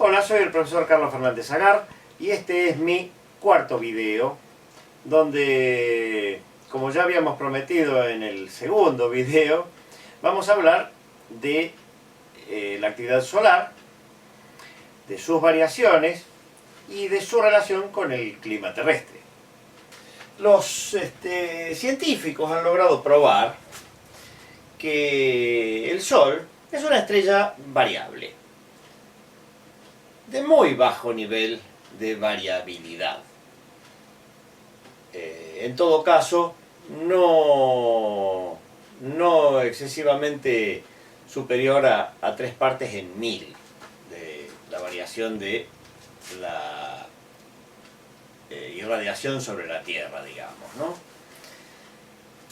Hola, soy el profesor Carlos Fernández Agar y este es mi cuarto video donde, como ya habíamos prometido en el segundo video, vamos a hablar de la actividad solar, de sus variaciones y de su relación con el clima terrestre. Los científicos han logrado probar que el Sol es una estrella variable, de muy bajo nivel de variabilidad. En todo caso, no excesivamente superior a 3 partes en 1000 de la variación de la irradiación sobre la Tierra, digamos, ¿no?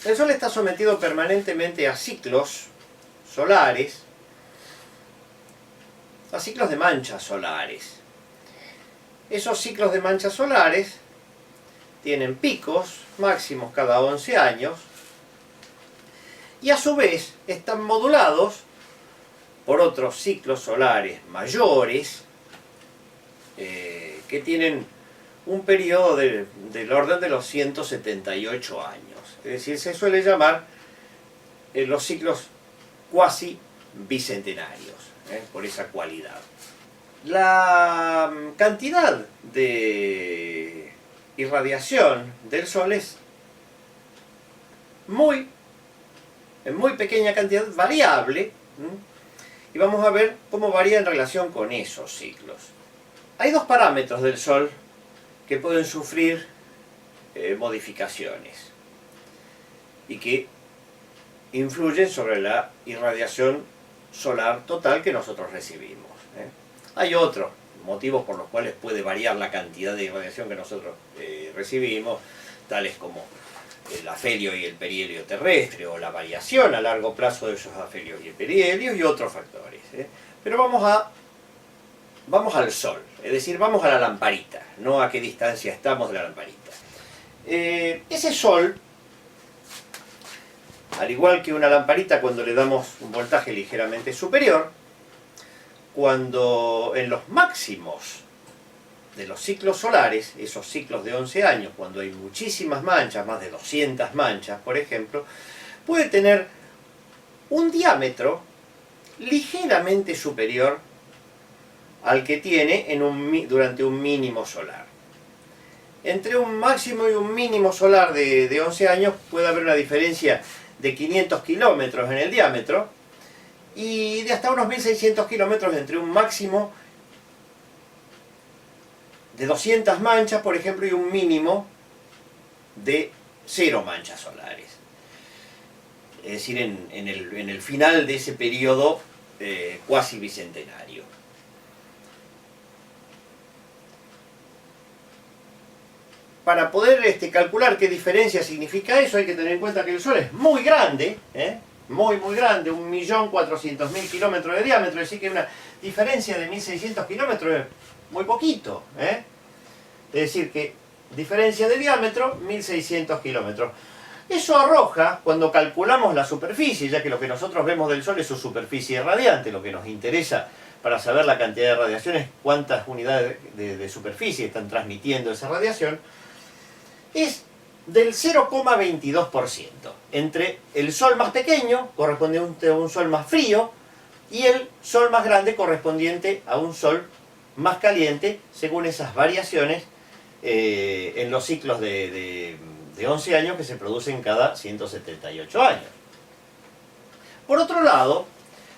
El Sol está sometido permanentemente a ciclos solares, a ciclos de manchas solares. Esos ciclos de manchas solares tienen picos máximos cada 11 años y a su vez están modulados por otros ciclos solares mayores que tienen un periodo del orden de los 178 años. Es decir, se suele llamar los ciclos cuasi bicentenarios, por esa cualidad. La cantidad de irradiación del Sol es en muy pequeña cantidad, variable, y vamos a ver cómo varía en relación con esos ciclos. Hay dos parámetros del Sol que pueden sufrir modificaciones y que influyen sobre la irradiación solar total que nosotros recibimos. Hay otros motivos por los cuales puede variar la cantidad de irradiación que nosotros recibimos, tales como el afelio y el perihelio terrestre, o la variación a largo plazo de esos afelios y perihelios, y otros factores. Pero vamos al Sol, es decir, vamos a la lamparita, no a qué distancia estamos de la lamparita. Ese Sol, al igual que una lamparita cuando le damos un voltaje ligeramente superior, cuando en los máximos de los ciclos solares, esos ciclos de 11 años, cuando hay muchísimas manchas, más de 200 manchas, por ejemplo, puede tener un diámetro ligeramente superior al que tiene durante un mínimo solar. Entre un máximo y un mínimo solar de 11 años puede haber una diferencia de 500 kilómetros en el diámetro y de hasta unos 1600 kilómetros entre un máximo de 200 manchas, por ejemplo, y un mínimo de 0 manchas solares. Es decir, en el final de ese periodo cuasi bicentenario. Para poder calcular qué diferencia significa eso, hay que tener en cuenta que el Sol es muy grande, muy grande, 1.400.000 kilómetros de diámetro, es decir que una diferencia de 1.600 kilómetros es muy poquito. Es decir que diferencia de diámetro, 1.600 kilómetros. Eso arroja, cuando calculamos la superficie, ya que lo que nosotros vemos del Sol es su superficie radiante, lo que nos interesa para saber la cantidad de radiación es cuántas unidades de superficie están transmitiendo esa radiación, es del 0,22%, entre el Sol más pequeño, correspondiente a un Sol más frío, y el Sol más grande, correspondiente a un Sol más caliente, según esas variaciones en los ciclos de 11 años que se producen cada 178 años. Por otro lado,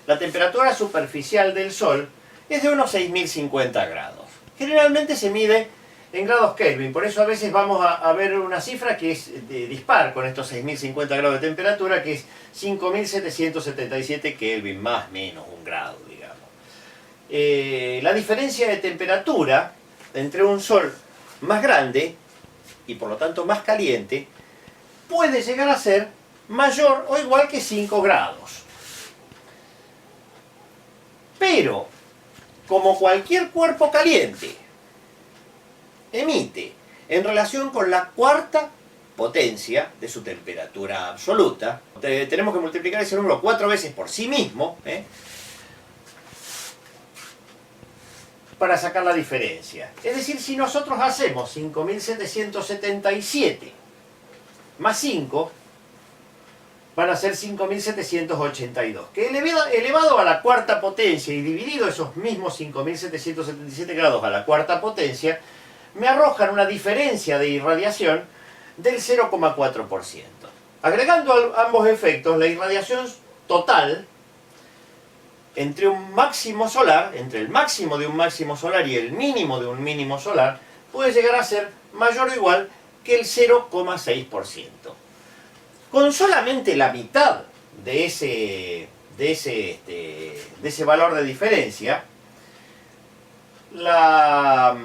la temperatura superficial del Sol es de unos 6050 grados. Generalmente se mide en grados Kelvin, por eso a veces vamos a ver una cifra que es dispar con estos 6050 grados de temperatura, que es 5777 Kelvin, más o menos un grado, digamos. La diferencia de temperatura entre un Sol más grande y por lo tanto más caliente puede llegar a ser mayor o igual que 5 grados. Pero, como cualquier cuerpo caliente emite en relación con la cuarta potencia de su temperatura absoluta, tenemos que multiplicar ese número 4 veces por sí mismo, para sacar la diferencia. Es decir, si nosotros hacemos 5.777 más 5, van a ser 5.782, que elevado a la cuarta potencia y dividido esos mismos 5.777 grados a la cuarta potencia, me arrojan una diferencia de irradiación del 0,4%. Agregando ambos efectos, la irradiación total entre un máximo solar, entre el máximo de un máximo solar y el mínimo de un mínimo solar, puede llegar a ser mayor o igual que el 0,6%. Con solamente la mitad de ese valor de diferencia, la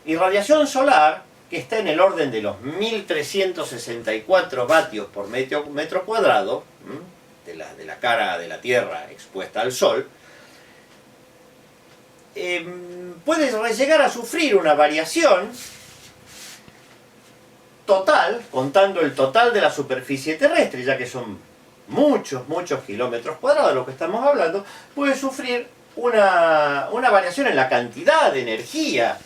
irradiación solar, que está en el orden de los 1.364 vatios por metro cuadrado, de la cara de la Tierra expuesta al Sol, puede llegar a sufrir una variación total, contando el total de la superficie terrestre, ya que son muchos kilómetros cuadrados de lo que estamos hablando, puede sufrir una variación en la cantidad de energía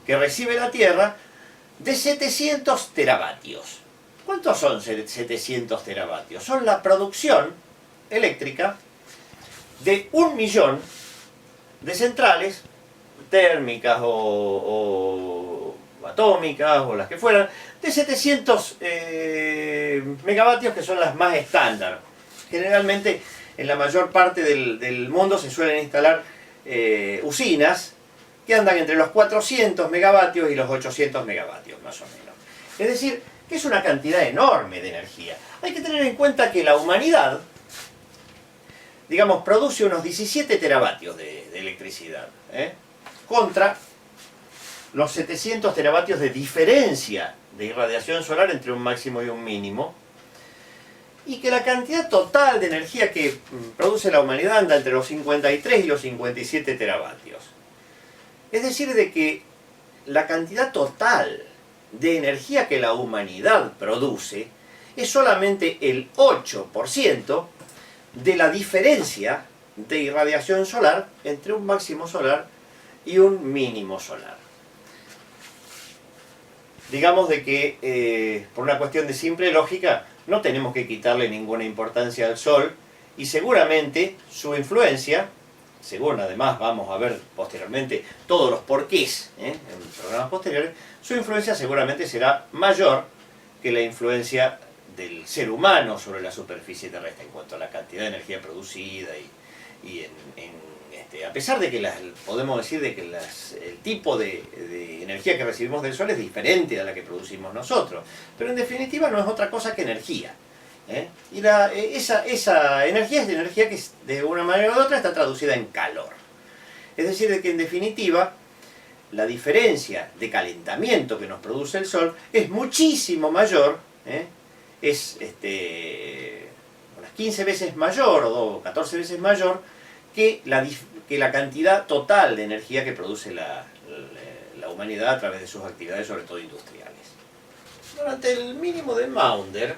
que recibe la Tierra de 700 teravatios. ¿Cuántos son 700 teravatios? Son la producción eléctrica de 1 millón de centrales térmicas o atómicas o las que fueran, de 700 megavatios, que son las más estándar. Generalmente en la mayor parte del mundo se suelen instalar usinas que andan entre los 400 megavatios y los 800 megavatios más o menos. Es decir, que es una cantidad enorme de energía. Hay que tener en cuenta que la humanidad, digamos, produce unos 17 teravatios de electricidad, contra los 700 teravatios de diferencia de irradiación solar entre un máximo y un mínimo, y que la cantidad total de energía que produce la humanidad anda entre los 53 y los 57 teravatios. Es decir, de que la cantidad total de energía que la humanidad produce es solamente el 8% de la diferencia de irradiación solar entre un máximo solar y un mínimo solar. Digamos de que, por una cuestión de simple lógica, no tenemos que quitarle ninguna importancia al Sol, y seguramente su influencia, según además vamos a ver posteriormente todos los porqués en programas posteriores, su influencia seguramente será mayor que la influencia del ser humano sobre la superficie terrestre en cuanto a la cantidad de energía producida y a pesar de que podemos decir de que el tipo de energía que recibimos del Sol es diferente a la que producimos nosotros, pero en definitiva no es otra cosa que energía. Y esa energía es de energía que de una manera u otra está traducida en calor. Es decir, de que en definitiva la diferencia de calentamiento que nos produce el Sol es muchísimo mayor, es unas 15 veces mayor o 14 veces mayor que la cantidad total de energía que produce la humanidad a través de sus actividades, sobre todo industriales. Durante el mínimo de Maunder,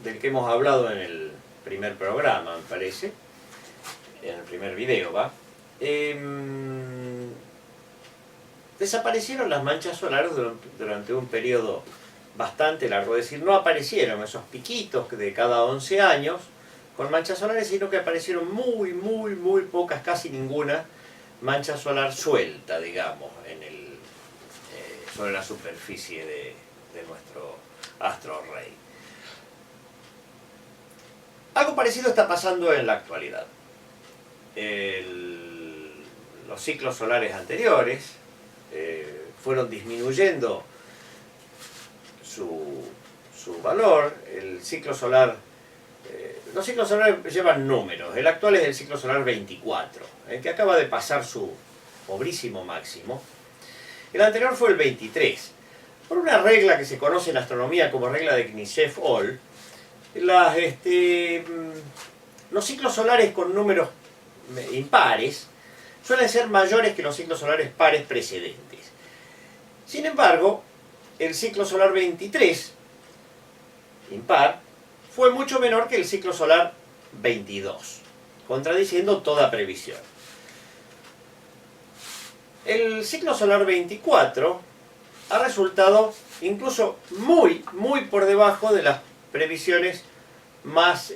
del que hemos hablado en el primer programa, me parece, en el primer video, desaparecieron las manchas solares durante un periodo bastante largo, es decir, no aparecieron esos piquitos de cada 11 años con manchas solares, sino que aparecieron muy pocas, casi ninguna mancha solar suelta, digamos, sobre la superficie de nuestro astro rey. Algo parecido está pasando en la actualidad. Los ciclos solares anteriores fueron disminuyendo su valor. El ciclo solar, los ciclos solares llevan números. El actual es el ciclo solar 24, que acaba de pasar su pobrísimo máximo. El anterior fue el 23. Por una regla que se conoce en astronomía como regla de Knisev-Ohl, los ciclos solares con números impares suelen ser mayores que los ciclos solares pares precedentes. Sin embargo, el ciclo solar 23, impar, fue mucho menor que el ciclo solar 22, contradiciendo toda previsión. el ciclo solar 24 ha resultado incluso muy por debajo de las previsiones más,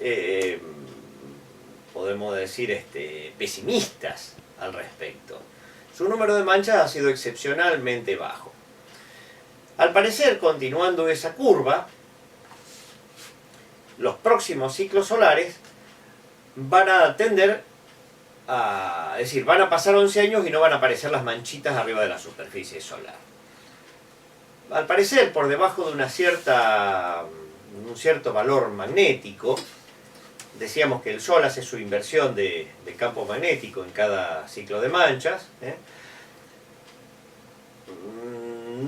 podemos decir, pesimistas al respecto. Su número de manchas ha sido excepcionalmente bajo. Al parecer, continuando esa curva, los próximos ciclos solares van a tender a... es decir, van a pasar 11 años y no van a aparecer las manchitas arriba de la superficie solar. Al parecer, por debajo de un cierto valor magnético, decíamos que el Sol hace su inversión de campo magnético en cada ciclo de manchas,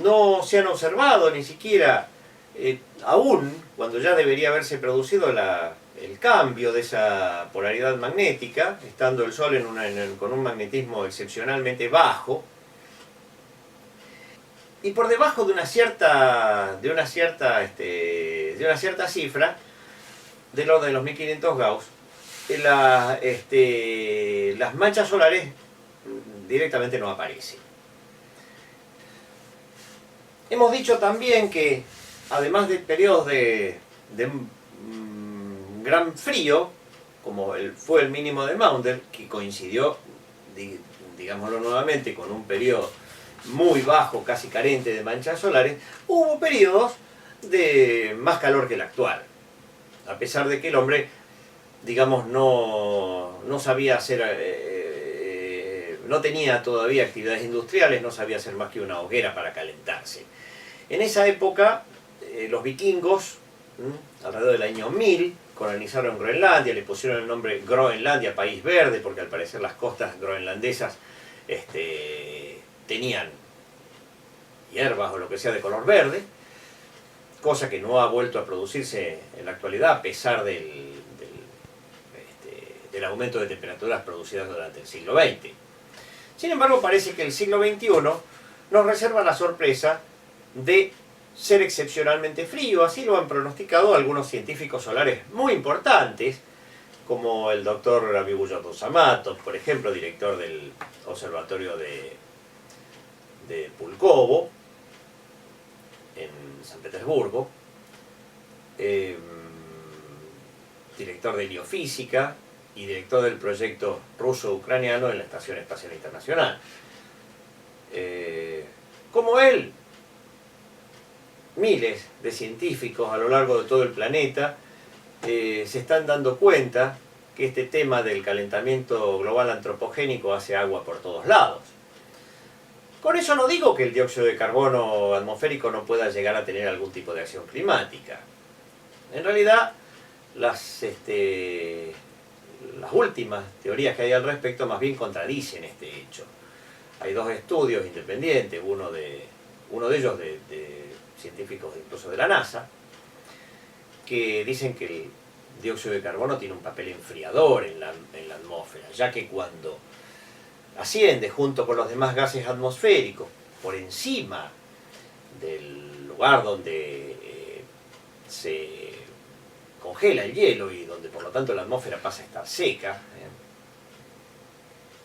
no se han observado ni siquiera, aún cuando ya debería haberse producido el cambio de esa polaridad magnética, estando el Sol con un magnetismo excepcionalmente bajo, y por debajo de una cierta cifra, del orden de los 1500 Gauss, las manchas solares directamente no aparecen. Hemos dicho también que, además de periodos de gran frío, como fue el mínimo de Maunder, que coincidió, digámoslo nuevamente, con un periodo muy bajo, casi carente de manchas solares, hubo periodos de más calor que el actual. A pesar de que el hombre, digamos, no sabía hacer, no tenía todavía actividades industriales, no sabía hacer más que una hoguera para calentarse. En esa época, los vikingos, alrededor del año 1000, colonizaron Groenlandia, le pusieron el nombre Groenlandia, país verde, porque al parecer las costas groenlandesas tenían hierbas o lo que sea de color verde, cosa que no ha vuelto a producirse en la actualidad a pesar del aumento de temperaturas producidas durante el siglo XX. Sin embargo, parece que el siglo XXI nos reserva la sorpresa de ser excepcionalmente frío. Así lo han pronosticado algunos científicos solares muy importantes, como el doctor Abhibunyot Samatov, por ejemplo, director del observatorio de Pulkovo, en San Petersburgo, director de heliofísica y director del proyecto ruso-ucraniano en la Estación Espacial Internacional. Como él, miles de científicos a lo largo de todo el planeta se están dando cuenta que este tema del calentamiento global antropogénico hace agua por todos lados. Con eso no digo que el dióxido de carbono atmosférico no pueda llegar a tener algún tipo de acción climática. En realidad, las últimas teorías que hay al respecto más bien contradicen este hecho. Hay dos estudios independientes, uno de ellos de científicos incluso de la NASA, que dicen que el dióxido de carbono tiene un papel enfriador en la atmósfera, ya que cuando asciende junto con los demás gases atmosféricos por encima del lugar donde se congela el hielo y donde por lo tanto la atmósfera pasa a estar seca,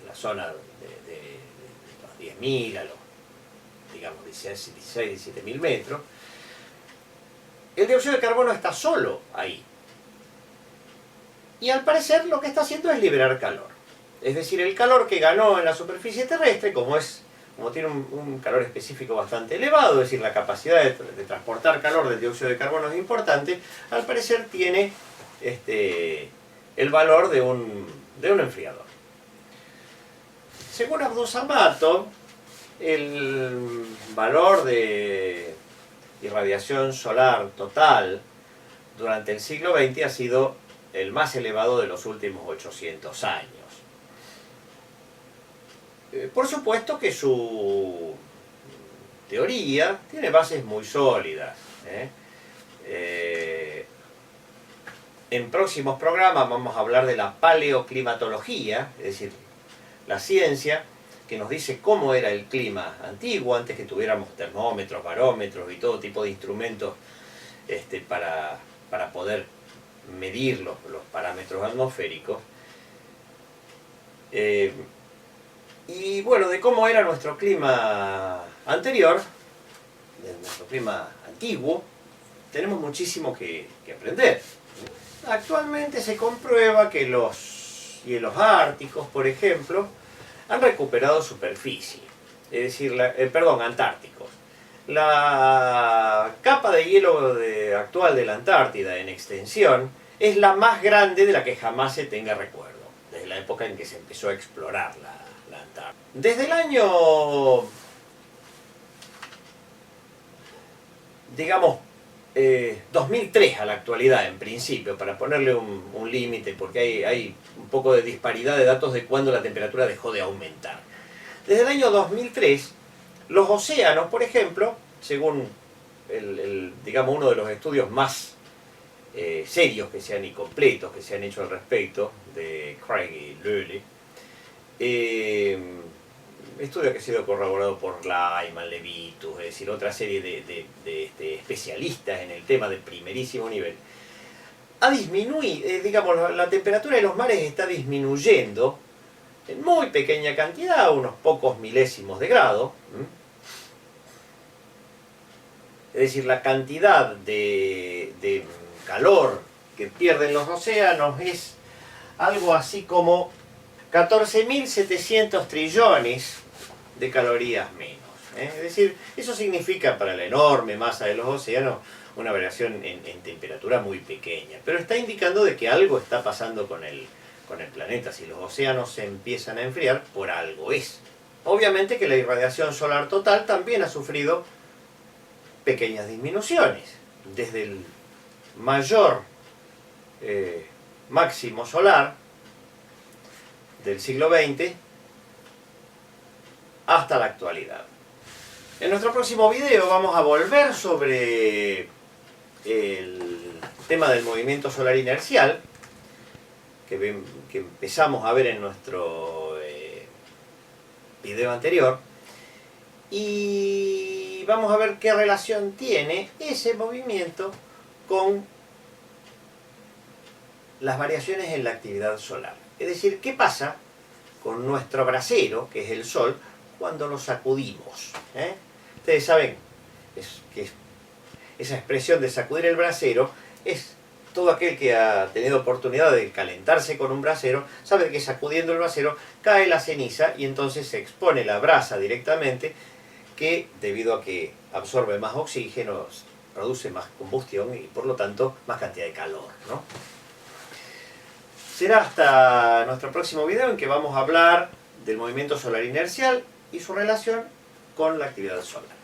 en la zona de los 10.000 a los, digamos, 17.000 metros, el dióxido de carbono está solo ahí. Y al parecer lo que está haciendo es liberar calor. Es decir, el calor que ganó en la superficie terrestre, como tiene un calor específico bastante elevado, es decir, la capacidad de transportar calor del dióxido de carbono es importante, al parecer tiene el valor de un enfriador. Según Abdus-Samatov, el valor de irradiación solar total durante el siglo XX ha sido el más elevado de los últimos 800 años. Por supuesto que su teoría tiene bases muy sólidas. En próximos programas vamos a hablar de la paleoclimatología, es decir, la ciencia que nos dice cómo era el clima antiguo, antes que tuviéramos termómetros, barómetros y todo tipo de instrumentos para poder medir los parámetros atmosféricos. Y bueno, de cómo era nuestro clima anterior, de nuestro clima antiguo, tenemos muchísimo que aprender. Actualmente se comprueba que los hielos árticos, por ejemplo, han recuperado superficie, es decir, antárticos. La capa de hielo actual de la Antártida en extensión es la más grande de la que jamás se tenga recuerdo, desde la época en que se empezó a explorar la Antártida. Desde el año, digamos, 2003 a la actualidad, en principio, para ponerle un límite, porque hay un poco de disparidad de datos de cuándo la temperatura dejó de aumentar. Desde el año 2003, los océanos, por ejemplo, según digamos, uno de los estudios más serios que se han, y completos que se han hecho al respecto, de Craig y Lully, estudio que ha sido corroborado por Lyman, Levitus, es decir, otra serie de especialistas en el tema de primerísimo nivel, ha disminuido, digamos, la temperatura de los mares está disminuyendo en muy pequeña cantidad, unos pocos milésimos de grado. Es decir, la cantidad de calor que pierden los océanos es algo así como 14.700 trillones de calorías menos. Es decir, eso significa para la enorme masa de los océanos una variación en temperatura muy pequeña, pero está indicando de que algo está pasando con el planeta. Si los océanos se empiezan a enfriar, por algo es. Obviamente que la irradiación solar total también ha sufrido pequeñas disminuciones, desde el mayor máximo solar del siglo XX hasta la actualidad. En nuestro próximo video vamos a volver sobre el tema del movimiento solar inercial, que empezamos a ver en nuestro video anterior, y vamos a ver qué relación tiene ese movimiento con las variaciones en la actividad solar. Es decir, qué pasa con nuestro brasero, que es el Sol, cuando lo sacudimos. Ustedes saben que esa expresión de sacudir el brasero es todo aquel que ha tenido oportunidad de calentarse con un brasero, sabe que sacudiendo el brasero cae la ceniza y entonces se expone la brasa directamente, que debido a que absorbe más oxígeno, produce más combustión y por lo tanto más cantidad de calor, ¿no? Será hasta nuestro próximo video en que vamos a hablar del movimiento solar inercial y su relación con la actividad solar.